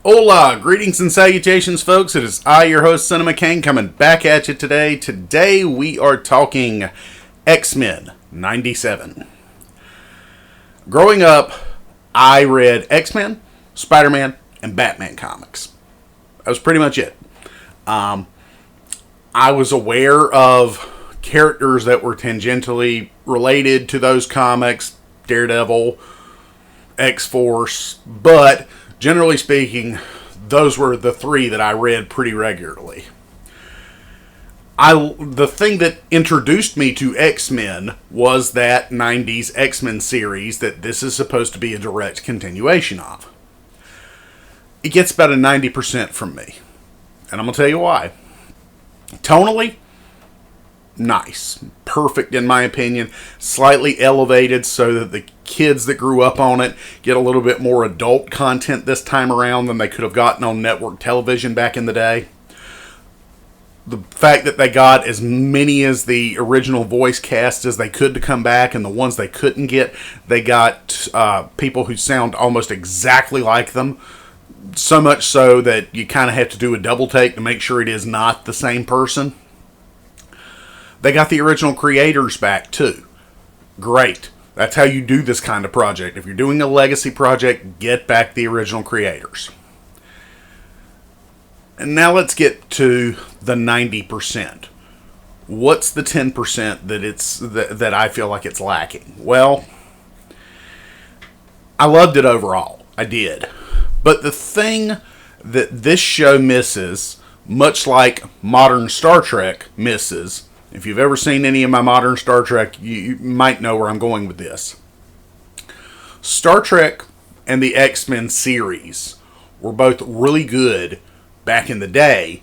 Hola, greetings and salutations, folks. It is I, your host, Son of Kane, coming back at you today. Today we are talking X-Men 97. Growing up, I read X-Men, Spider-Man, and Batman comics. That was pretty much it. I was aware of characters that were tangentially related to those comics, Daredevil, X-Force, but generally speaking, those were the three that I read pretty regularly. The thing that introduced me to X-Men was that 90s X-Men series that this is supposed to be a direct continuation of. It gets about a 90% from me. And I'm going to tell you why. Tonally, nice. Perfect in my opinion. Slightly elevated so that the kids that grew up on it get a little bit more adult content this time around than they could have gotten on network television back in the day. The fact that they got as many as the original voice cast as they could to come back, and the ones they couldn't get, they got people who sound almost exactly like them. So much so that you kind of have to do a double take to make sure it is not the same person. They got the original creators back too. Great. That's how you do this kind of project. If you're doing a legacy project, get back the original creators. And now let's get to the 90%. What's the 10% that I feel like it's lacking? Well, I loved it overall. I did. But the thing that this show misses, much like modern Star Trek misses, if you've ever seen any of my modern Star Trek, you might know where I'm going with this. Star Trek and the X-Men series were both really good back in the day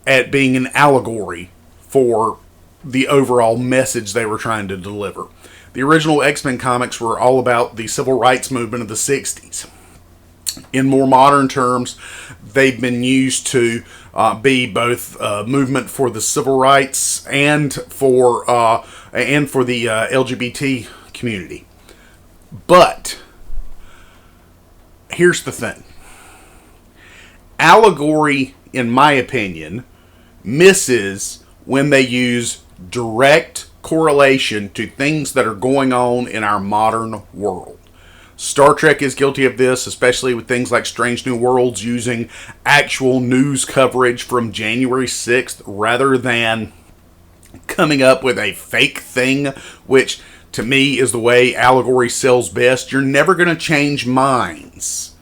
at being an allegory for the overall message they were trying to deliver. The original X-Men comics were all about the civil rights movement of the 60s. In more modern terms, they've been used to be both movement for the civil rights and for the LGBT community. But here's the thing: allegory, in my opinion, misses when they use direct correlation to things that are going on in our modern world. Star Trek is guilty of this, especially with things like Strange New Worlds using actual news coverage from January 6th rather than coming up with a fake thing, which to me is the way allegory sells best. You're never going to change minds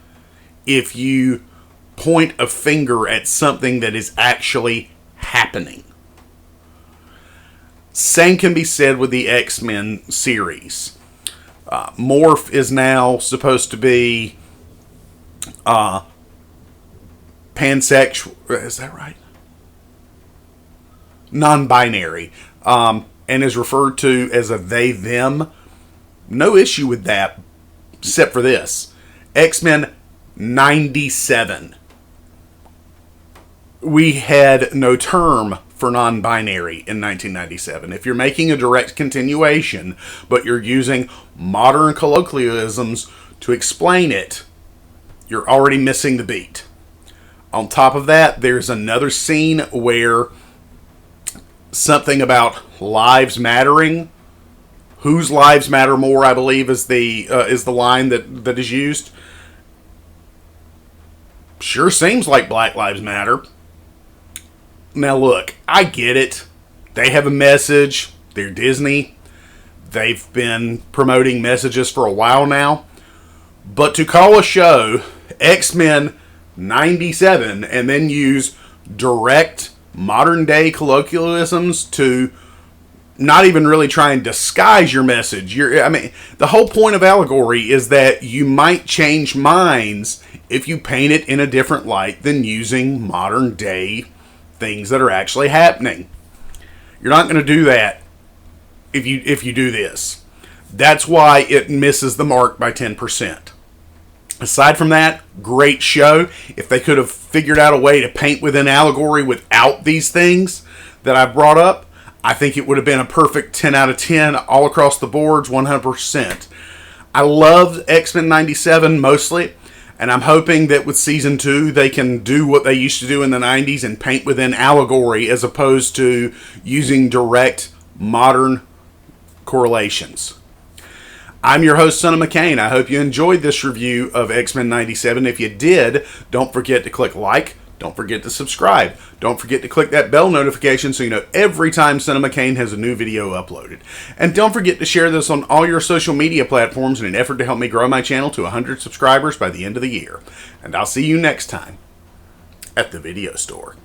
if you point a finger at something that is actually happening. Same can be said with the X-Men series. Morph is now supposed to be pansexual. Is that right? Non-binary. And is referred to as a they-them. No issue with that, except for this. X-Men 97. We had no term for non-binary in 1997. If you're making a direct continuation, but you're using modern colloquialisms to explain it, you're already missing the beat. On top of that, there's another scene where something about lives mattering. Whose lives matter more, I believe, is the line that is used. Sure seems like Black Lives Matter. Now look, I get it. They have a message. They're Disney. They've been promoting messages for a while now. But to call a show X-Men 97 and then use direct modern day colloquialisms to not even really try and disguise your message. The whole point of allegory is that you might change minds if you paint it in a different light than using modern day things that are actually happening. You're not going to do that if you do this. That's why it misses the mark by 10%. Aside from that, great show. If they could have figured out a way to paint within allegory without these things that I brought up, I think it would have been a perfect 10 out of 10 all across the boards, 100%. I loved X-Men 97 mostly. And I'm hoping that with season 2, they can do what they used to do in the 90s and paint within allegory as opposed to using direct modern correlations. I'm your host, Son of Kane. I hope you enjoyed this review of X-Men 97. If you did, don't forget to click like. Don't forget to subscribe. Don't forget to click that bell notification so you know every time Son of Kane has a new video uploaded. And don't forget to share this on all your social media platforms in an effort to help me grow my channel to 100 subscribers by the end of the year. And I'll see you next time at the video store.